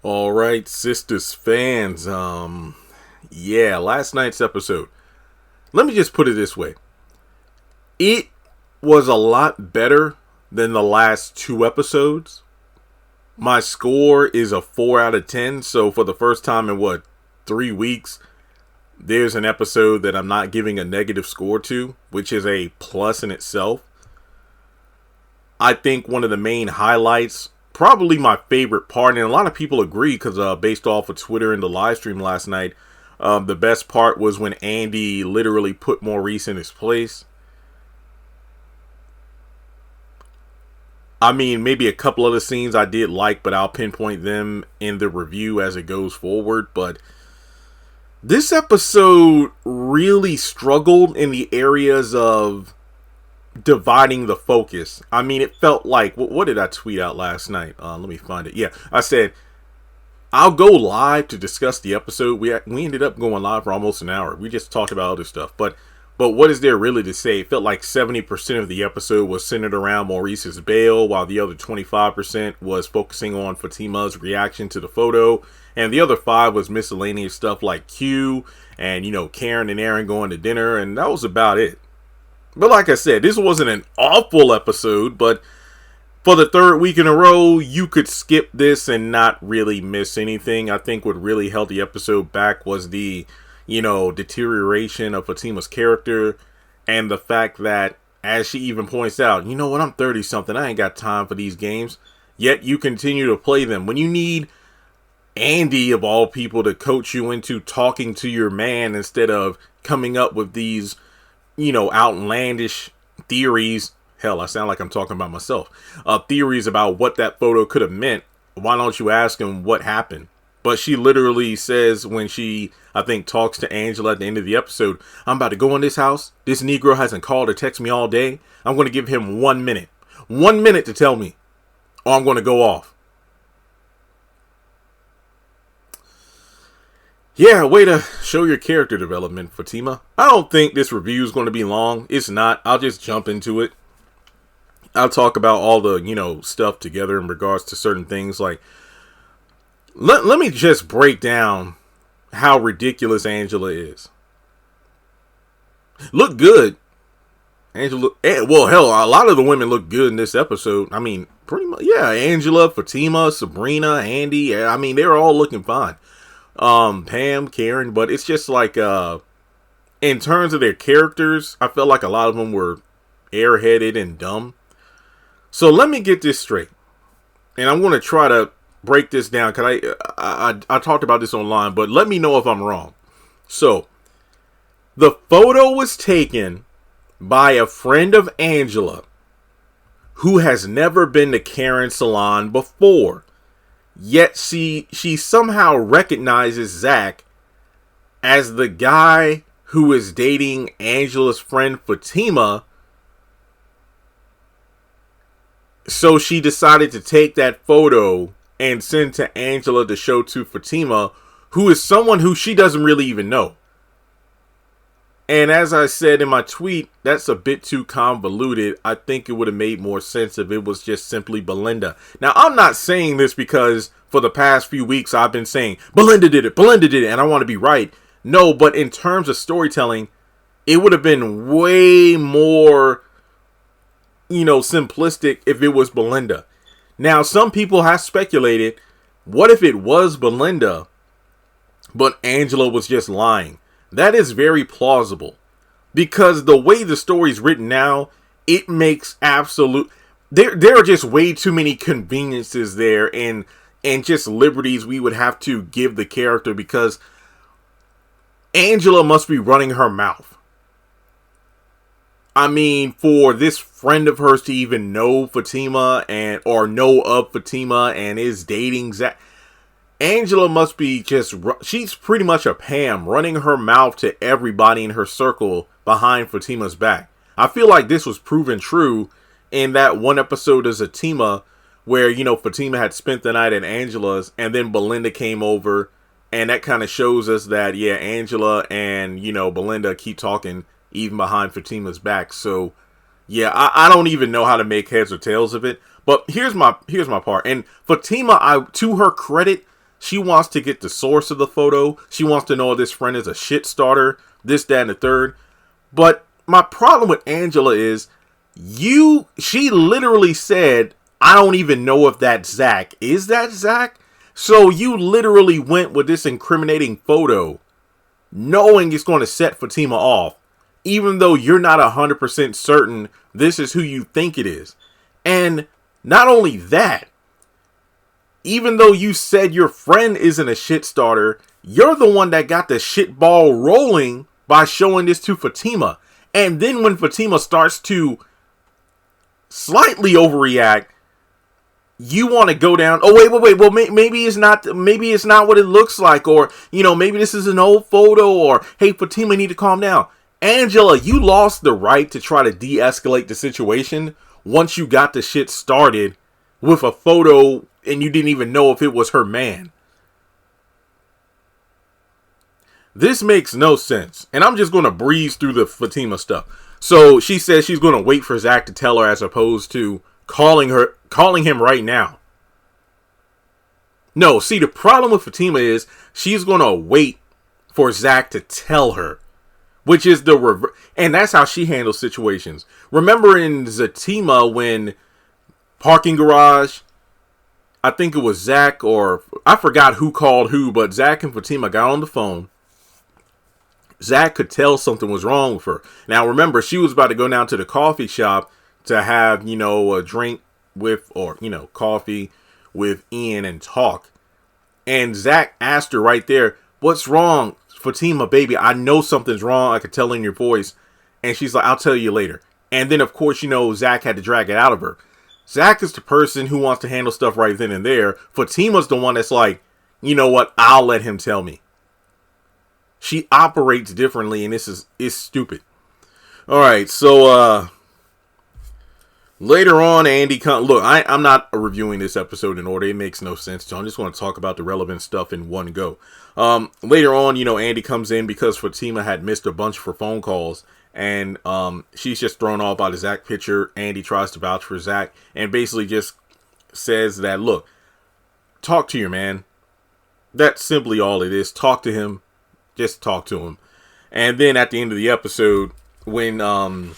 All right, Sistas fans. Last night's episode. Let me just put it this way. It was a lot better than the last two episodes. My score is a 4 out of 10. So for the first time in 3 weeks, there's an episode that I'm not giving a negative score to, which is a plus in itself. I think one of the main highlights, probably my favorite part, and a lot of people agree because based off of Twitter and the live stream last night, the best part was when Andy literally put Maurice in his place. I mean, maybe a couple of the scenes I did like, but I'll pinpoint them in the review as it goes forward. But this episode really struggled in the areas of dividing the focus. I mean, it felt like, what did I tweet out last night? Let me find it. Yeah, I said, I'll go live to discuss the episode. We ended up going live for almost an hour. We just talked about other stuff. But what is there really to say? It felt like 70% of the episode was centered around Maurice's bail, while the other 25% was focusing on Fatima's reaction to the photo. And the other 5 was miscellaneous stuff like Q and, Karen and Aaron going to dinner. And that was about it. But like I said, this wasn't an awful episode, but for the third week in a row, you could skip this and not really miss anything. I think what really held the episode back was the, deterioration of Fatima's character and the fact that, as she even points out, you know what, I'm 30 something. I ain't got time for these games. Yet you continue to play them. When you need Andy, of all people, to coach you into talking to your man instead of coming up with these outlandish theories. Hell, I sound like I'm talking about myself. Theories about what that photo could have meant. Why don't you ask him what happened? But she literally says when she, I think, talks to Angela at the end of the episode, I'm about to go in this house. This Negro hasn't called or texted me all day. I'm going to give him 1 minute. 1 minute to tell me, or I'm going to go off. Yeah, way to show your character development, Fatima. I don't think this review is going to be long. It's not. I'll just jump into it. I'll talk about all the, stuff together in regards to certain things. Like, let me just break down how ridiculous Angela is. Look good. Angela, well, hell, a lot of the women look good in this episode. I mean, pretty much, yeah. Angela, Fatima, Sabrina, Andy. I mean, they're all looking fine. Pam, Karen, but it's just like, in terms of their characters, I felt like a lot of them were airheaded and dumb. So let me get this straight, and I'm going to try to break this down because I talked about this online, but let me know if I'm wrong. So the photo was taken by a friend of Angela who has never been to Karen's salon before. Yet she somehow recognizes Zach as the guy who is dating Angela's friend Fatima. So she decided to take that photo and send to Angela to show to Fatima, who is someone who she doesn't really even know. And as I said in my tweet, that's a bit too convoluted. I think it would have made more sense if it was just simply Belinda. Now, I'm not saying this because for the past few weeks I've been saying, Belinda did it, and I want to be right. No, but in terms of storytelling, it would have been way more, simplistic if it was Belinda. Now, some people have speculated, what if it was Belinda, but Angela was just lying? That is very plausible, because the way the story's written now, it makes absolute... There are just way too many conveniences there and just liberties we would have to give the character, because Angela must be running her mouth. I mean, for this friend of hers to even know Fatima or know of Fatima and is dating Zach, Angela must be she's pretty much a Pam, running her mouth to everybody in her circle behind Fatima's back. I feel like this was proven true in that one episode of Zatima where, Fatima had spent the night at Angela's and then Belinda came over, and that kind of shows us that, yeah, Angela and, Belinda keep talking even behind Fatima's back. So, yeah, I don't even know how to make heads or tails of it. But here's my part. And Fatima, to her credit, She wants to get the source of the photo. She wants to know if this friend is a shit starter, this, that, and the third. But my problem with Angela is she literally said, I don't even know if that's Zach. Is that Zach? So you literally went with this incriminating photo knowing it's going to set Fatima off, even though you're not 100% certain this is who you think it is. And not only that, even though you said your friend isn't a shit starter, you're the one that got the shit ball rolling by showing this to Fatima. And then when Fatima starts to slightly overreact, you want to go down. Oh, wait. Well, maybe it's not what it looks like. Or, maybe this is an old photo. Or, hey, Fatima, need to calm down. Angela, you lost the right to try to de-escalate the situation once you got the shit started with a photo and you didn't even know if it was her man. This makes no sense. And I'm just going to breeze through the Fatima stuff. So she says she's going to wait for Zach to tell her as opposed to calling him right now. No, see, the problem with Fatima is she's going to wait for Zach to tell her, which is the reverse. And that's how she handles situations. Remember in Zatima when parking garage, I think it was Zach or I forgot who called who, but Zach and Fatima got on the phone. Zach could tell something was wrong with her. Now, remember, she was about to go down to the coffee shop to have, a drink with, or, coffee with Ian and talk. And Zach asked her right there, what's wrong, Fatima, baby? I know something's wrong. I could tell in your voice. And she's like, I'll tell you later. And then, of course, Zach had to drag it out of her. Zach is the person who wants to handle stuff right then and there. Fatima's the one that's like, you know what? I'll let him tell me. She operates differently, and it's stupid. All right, so later on, Andy look, I'm not reviewing this episode in order. It makes no sense. So I'm just going to talk about the relevant stuff in one go. Later on, Andy comes in because Fatima had missed a bunch of her phone calls, and she's just thrown off by the Zach picture. Andy tries to vouch for Zach and basically just says that, look, talk to your man. That's simply all it is. Talk to him. Just talk to him. And then at the end of the episode, when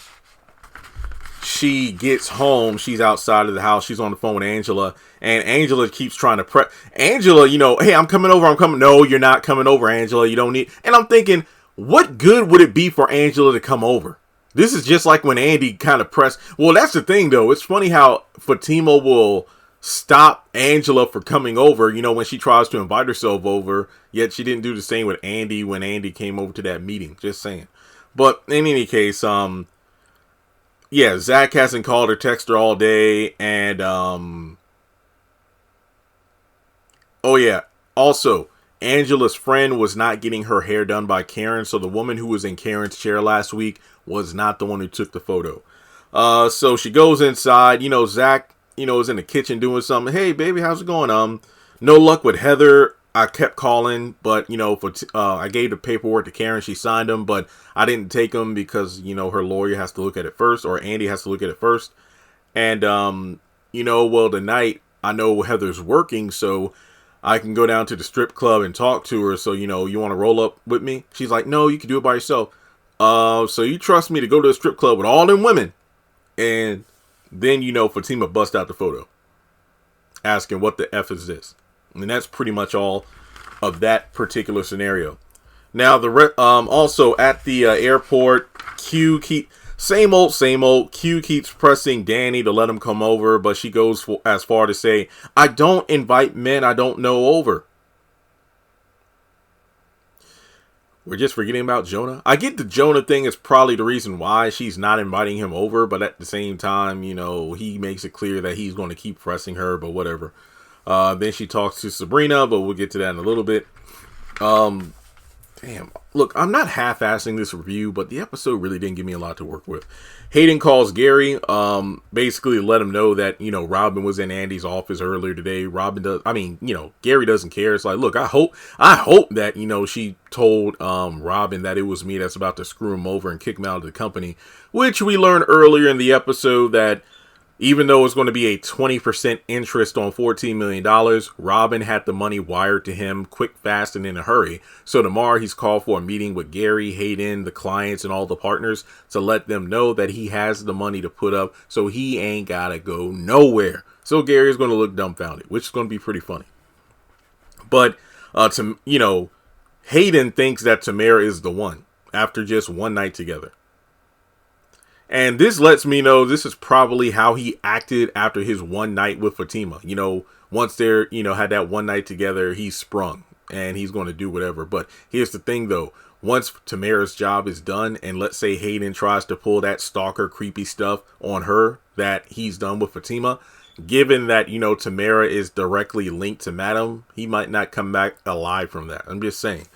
she gets home, she's outside of the house. She's on the phone with Angela. And Angela keeps trying to prep. Angela, hey, I'm coming over. No, you're not coming over, Angela. You don't need. And I'm thinking, what good would it be for Angela to come over? This is just like when Andy kind of pressed. Well, that's the thing, though. It's funny how Fatima will stop Angela for coming over, when she tries to invite herself over, yet she didn't do the same with Andy when Andy came over to that meeting. Just saying. But in any case, Zach hasn't called or texted her all day, and also, Angela's friend was not getting her hair done by Karen, so the woman who was in Karen's chair last week was not the one who took the photo. So she goes inside, Zach is in the kitchen doing something. Hey, baby, how's it going? No luck with Heather. I kept calling, but, I gave the paperwork to Karen. She signed them, but I didn't take them because, her lawyer has to look at it first, or Andy has to look at it first. And, tonight I know Heather's working, so I can go down to the strip club and talk to her. So, you want to roll up with me? She's like, no, you can do it by yourself. So you trust me to go to the strip club with all them women? And then, Fatima bust out the photo asking what the F is this? And that's pretty much all of that particular scenario. Now, also at the airport, same old. Q keeps pressing Danny to let him come over, but she goes as far to say, I don't invite men I don't know over. We're just forgetting about Jonah. I get the Jonah thing is probably the reason why she's not inviting him over, but at the same time, he makes it clear that he's going to keep pressing her, but whatever. Then she talks to Sabrina, but we'll get to that in a little bit. Damn. Look, I'm not half-assing this review, but the episode really didn't give me a lot to work with. Hayden calls Gary, basically let him know that, Robin was in Andy's office earlier today. Gary doesn't care. It's like, look, I hope that, she told Robin that it was me that's about to screw him over and kick him out of the company, which we learned earlier in the episode that Even though it's going to be a 20% interest on $14 million, Robin had the money wired to him quick, fast, and in a hurry. So tomorrow he's called for a meeting with Gary, Hayden, the clients, and all the partners to let them know that he has the money to put up, so he ain't got to go nowhere. So Gary is going to look dumbfounded, which is going to be pretty funny. But, Hayden thinks that Tamara is the one after just one night together. And this lets me know this is probably how he acted after his one night with Fatima. Once they're, had that one night together, he's sprung and he's going to do whatever. But here's the thing, though. Once Tamara's job is done, and let's say Hayden tries to pull that stalker creepy stuff on her that he's done with Fatima, given that, Tamara is directly linked to Madam, he might not come back alive from that. I'm just saying.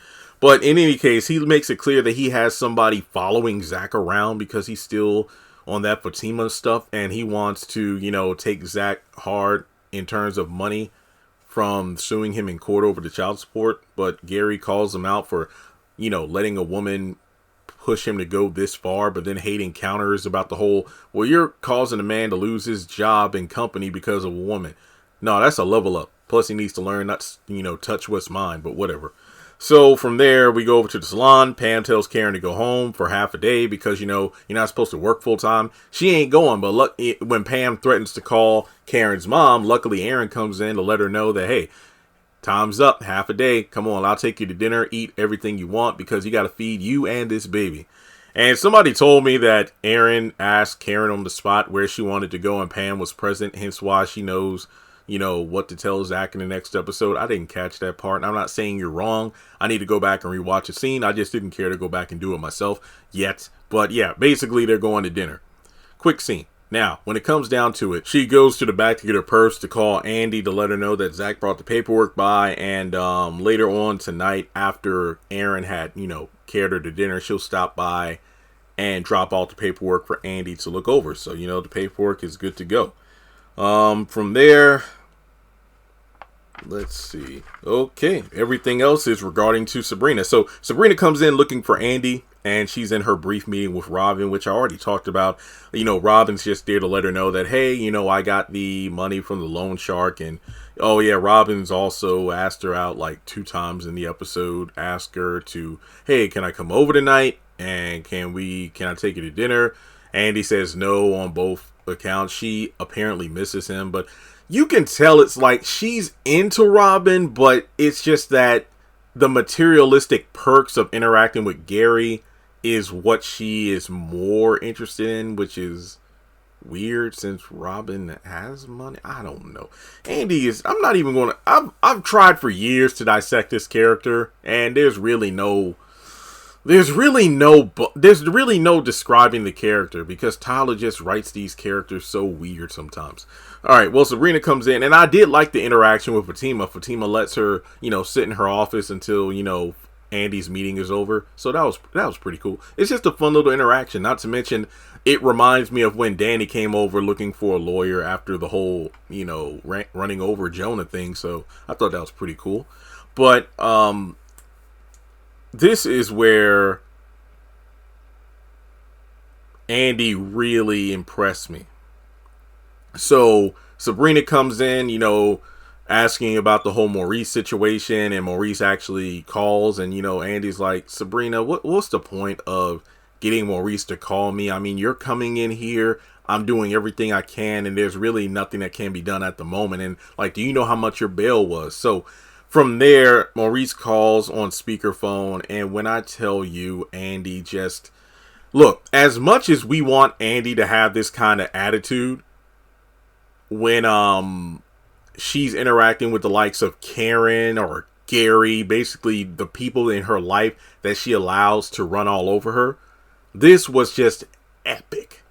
But in any case, he makes it clear that he has somebody following Zach around because he's still on that Fatima stuff. And he wants to, take Zach hard in terms of money from suing him in court over the child support. But Gary calls him out for, letting a woman push him to go this far. But then Hayden counters about the whole, well, you're causing a man to lose his job and company because of a woman. No, that's a level up. Plus, he needs to learn not to, touch what's mine, but whatever. So from there, we go over to the salon. Pam tells Karen to go home for half a day because, you're not supposed to work full time. She ain't going. But when Pam threatens to call Karen's mom, luckily Aaron comes in to let her know that, hey, time's up. Half a day. Come on, I'll take you to dinner. Eat everything you want because you got to feed you and this baby. And somebody told me that Aaron asked Karen on the spot where she wanted to go and Pam was present. Hence why she knows what to tell Zach in the next episode. I didn't catch that part. And I'm not saying you're wrong. I need to go back and rewatch the scene. I just didn't care to go back and do it myself yet. But yeah, basically they're going to dinner. Quick scene. Now, when it comes down to it, she goes to the back to get her purse to call Andy to let her know that Zach brought the paperwork by. And later on tonight, after Aaron had, carried her to dinner, she'll stop by and drop off the paperwork for Andy to look over. So, the paperwork is good to go. From there, let's see. Okay, everything else is regarding to Sabrina. So Sabrina comes in looking for Andy, and she's in her brief meeting with Robin, which I already talked about. Robin's just there to let her know that, hey, I got the money from the loan shark. And, oh yeah, Robin's also asked her out like 2 times in the episode. Asked her to, hey, can I come over tonight? And can I take you to dinner? Andy says no on both accounts. She apparently misses him, but you can tell it's like she's into Robin, but it's just that the materialistic perks of interacting with Gary is what she is more interested in, which is weird since Robin has money. I don't know. Andy is, I'm not even going to, I've tried for years to dissect this character, and there's really no describing the character because Tyler just writes these characters so weird sometimes. All right, well, Sabrina comes in, and I did like the interaction with Fatima. Fatima lets her, sit in her office until, Andy's meeting is over. So that was pretty cool. It's just a fun little interaction. Not to mention, it reminds me of when Danny came over looking for a lawyer after the whole, running over Jonah thing. So I thought that was pretty cool. But this is where Andy really impressed me. So Sabrina comes in, asking about the whole Maurice situation, and Maurice actually calls, and Andy's like, Sabrina, what's the point of getting Maurice to call me? I mean, you're coming in here, I'm doing everything I can, and there's really nothing that can be done at the moment. And like, do you know how much your bail was? So from there, Maurice calls on speakerphone, and when I tell you, Andy just, look, as much as we want Andy to have this kind of attitude when she's interacting with the likes of Karen or Gary, basically the people in her life that she allows to run all over her, this was just epic.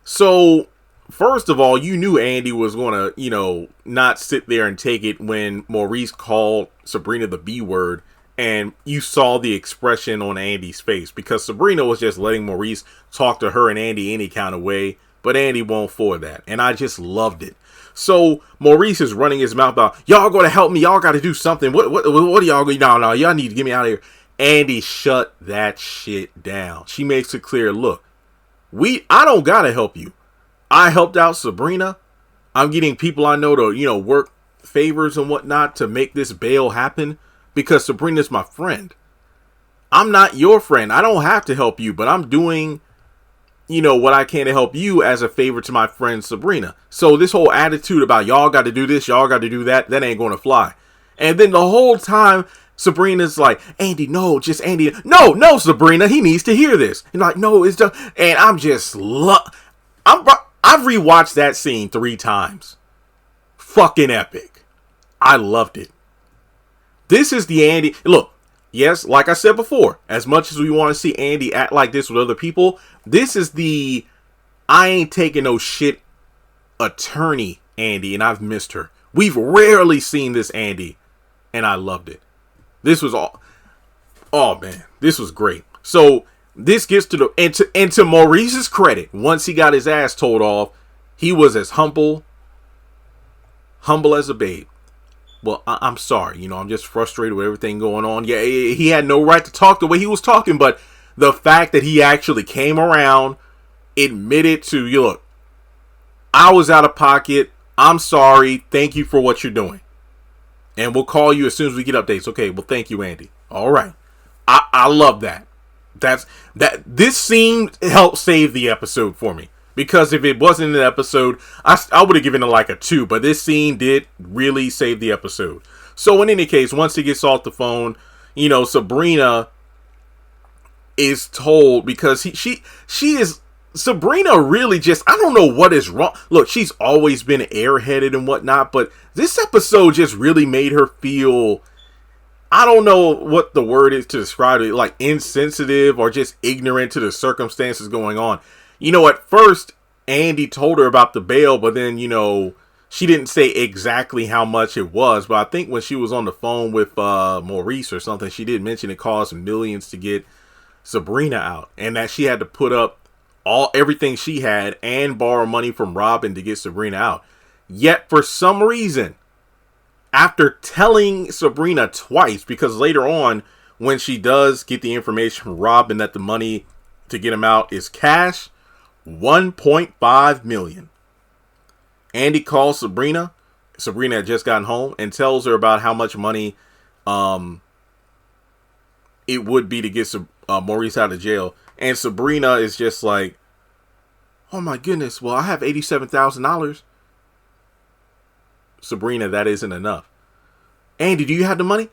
So first of all, you knew Andy was going to, not sit there and take it when Maurice called Sabrina the B word, and you saw the expression on Andy's face because Sabrina was just letting Maurice talk to her and Andy any kind of way, but Andy won't for that, and I just loved it. So Maurice is running his mouth out, y'all going to help me, y'all got to do something, what are y'all going to do? No, y'all need to get me out of here. Andy shut that shit down. She makes it clear, look, I don't got to help you. I helped out Sabrina. I'm getting people I know to, work favors and whatnot to make this bail happen because Sabrina's my friend. I'm not your friend. I don't have to help you, but I'm doing, what I can to help you as a favor to my friend Sabrina. So this whole attitude about y'all got to do this, y'all got to do that, that ain't going to fly. And then the whole time, Sabrina's like, Andy, no, just Andy. No, Sabrina, he needs to hear this. And like, no, it's just, and I'm just, I've rewatched that scene 3 times. Fucking epic. I loved it. This is the Andy. Look, yes, like I said before, as much as we want to see Andy act like this with other people, this is the I ain't taking no shit attorney Andy, and I've missed her. We've rarely seen this Andy, and I loved it. This was oh man, this was great. So this gets to the and to Maurice's credit, once he got his ass told off, he was as humble as a babe. Well, I'm sorry, I'm just frustrated with everything going on. Yeah, he had no right to talk the way he was talking, but the fact that he actually came around, admitted to, look, I was out of pocket. I'm sorry. Thank you for what you're doing. And we'll call you as soon as we get updates. Okay, well, thank you, Andy. All right. I love that. This scene helped save the episode for me. Because if it wasn't an episode, I would have given it like a 2. But this scene did really save the episode. So in any case, once he gets off the phone, Sabrina is told, because she is, Sabrina really just, I don't know what is wrong. Look, she's always been airheaded and whatnot, but this episode just really made her feel, I don't know what the word is to describe it, like insensitive or just ignorant to the circumstances going on. At first, Andy told her about the bail, but then, she didn't say exactly how much it was. But I think when she was on the phone with Maurice or something, she did mention it cost millions to get Sabrina out. And that she had to put up everything she had and borrow money from Robin to get Sabrina out. Yet, for some reason, after telling Sabrina twice, because later on, when she does get the information from Robin that the money to get him out is cash, $1.5 million. Andy calls Sabrina. Sabrina had just gotten home and tells her about how much money it would be to get Maurice out of jail. And Sabrina is just like, oh my goodness, well, I have $87,000. Sabrina, that isn't enough. Andy, do you have the money?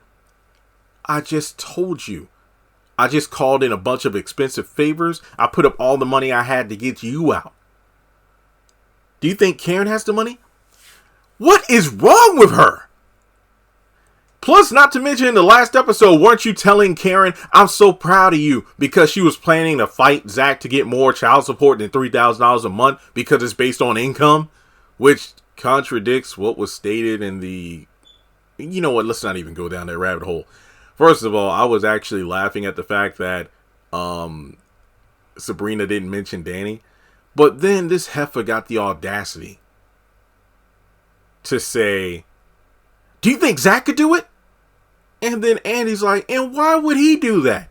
I just told you. I just called in a bunch of expensive favors. I put up all the money I had to get you out. Do you think Karen has the money? What is wrong with her? Plus, not to mention in the last episode, weren't you telling Karen, I'm so proud of you, because she was planning to fight Zach to get more child support than $3,000 a month because it's based on income, which contradicts what was stated in the, you know what, let's not even go down that rabbit hole. First of all, I was actually laughing at the fact that Sabrina didn't mention Danny. But then this heifer got the audacity to say, do you think Zach could do it? And then Andy's like, and why would he do that?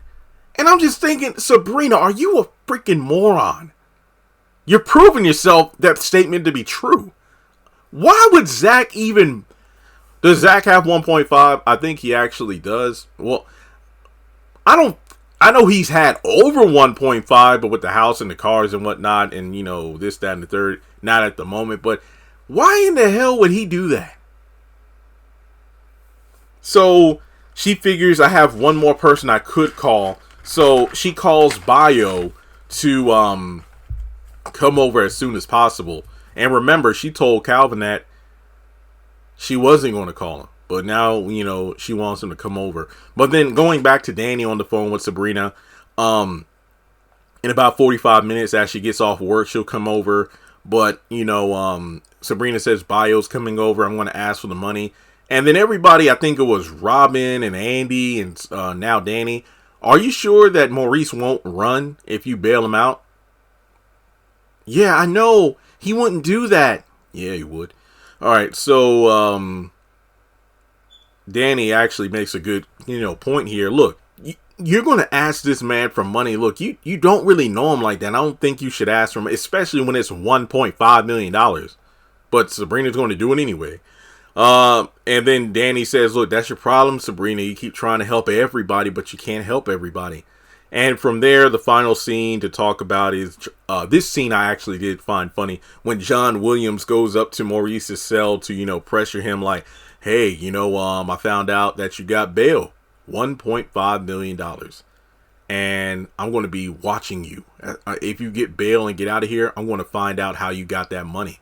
And I'm just thinking, Sabrina, are you a freaking moron? You're proving yourself that statement to be true. Why would Zach even... Does Zach have 1.5? I think he actually does. Well, I know he's had over 1.5, but with the house and the cars and whatnot, and this, that, and the third, not at the moment. But why in the hell would he do that? So she figures I have one more person I could call. So she calls Bio to come over as soon as possible. And remember, she told Calvin that she wasn't going to call him. But now, she wants him to come over. But then going back to Danny on the phone with Sabrina, in about 45 minutes as she gets off work, she'll come over. But, Sabrina says Bio's coming over. I'm going to ask for the money. And then everybody, I think it was Robin and Andy and now Danny. Are you sure that Maurice won't run if you bail him out? Yeah, I know. He wouldn't do that. Yeah, he would. All right, so Danny actually makes a good, point here. Look, you're going to ask this man for money. Look, you don't really know him like that. I don't think you should ask for him, especially when it's $1.5 million. But Sabrina's going to do it anyway. And then Danny says, look, that's your problem, Sabrina. You keep trying to help everybody, but you can't help everybody. And from there, the final scene to talk about is this scene I actually did find funny when John Williams goes up to Maurice's cell to, pressure him like, hey, I found out that you got bail, $1.5 million. And I'm going to be watching you. If you get bail and get out of here, I'm going to find out how you got that money.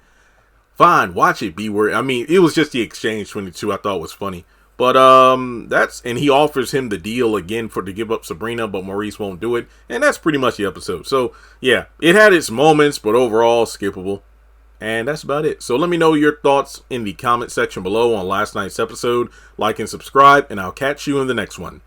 Fine, watch it, be worried. I mean, it was just the exchange 22 I thought was funny. But and he offers him the deal again to give up Sabrina, but Maurice won't do it. And that's pretty much the episode. So yeah, it had its moments, but overall skippable. And that's about it. So let me know your thoughts in the comment section below on last night's episode. Like and subscribe, and I'll catch you in the next one.